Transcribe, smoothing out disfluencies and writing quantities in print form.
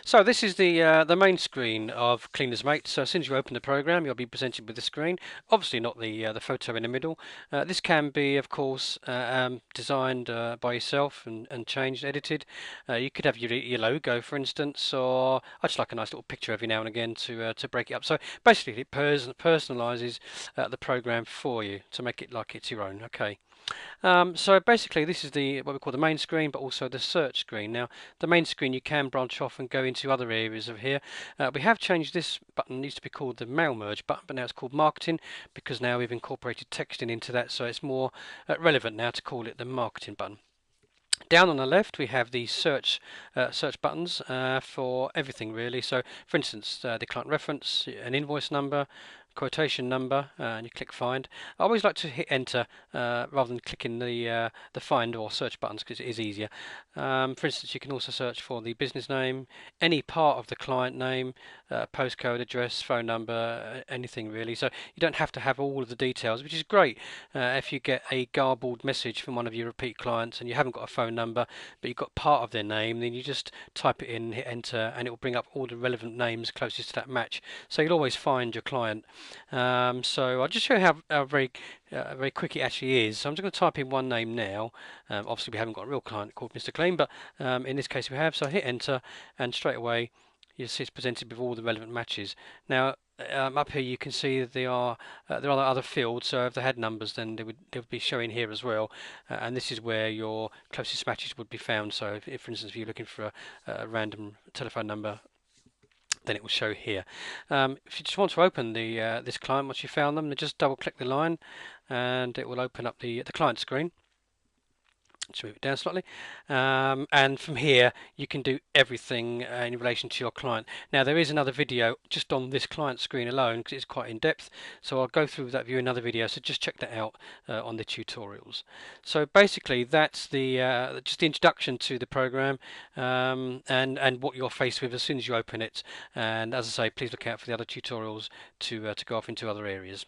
So this is the main screen of Cleaner's Mate. So as soon as you open the program, you'll be presented with the screen. Obviously not the photo in the middle. This can be, of course, designed by yourself and changed, edited. You could have your logo, for instance, or I just like a nice little picture every now and again to break it up. So basically, it personalizes the program for you to make it like it's your own. Okay. So basically, this is the what we call the main screen, but also the search screen. Now, the main screen you can branch off and go into other areas of here. We have changed this button. It used to be called the mail merge button, but now it's called marketing because now we've incorporated texting into that, so it's more relevant now to call it the marketing button. Down on the left, we have the search buttons for everything really. So, for instance, the client reference, an invoice number, quotation number, and you click find. I always like to hit enter rather than clicking the find or search buttons because it is easier. For instance, you can also search for the business name, any part of the client name, postcode, address, phone number, anything really. So you don't have to have all of the details, which is great if you get a garbled message from one of your repeat clients and you haven't got a phone number, but you've got part of their name. Then you just type it in, hit enter, and it will bring up all the relevant names closest to that match. So you'll always find your client. So I'll just show you how very quick it actually is. So I'm just going to type in one name now. Obviously we haven't got a real client called Mr. Clean, but in this case we have. So I hit enter, and straight away you see it's presented with all the relevant matches. Now up here you can see that there are other fields. So if they had numbers, then they would be showing here as well. And this is where your closest matches would be found. So if for instance, if you're looking for a random telephone number, then it will show here. If you just want to open this client once you found them, then just double click the line and it will open up the client screen. Let's move it down slightly, and from here you can do everything in relation to your client. Now there is another video just on this client screen alone because it's quite in depth, so I'll go through that view in another video, so just check that out on the tutorials. So basically that's the just the introduction to the program, and what you're faced with as soon as you open it. And as I say, please look out for the other tutorials to go off into other areas.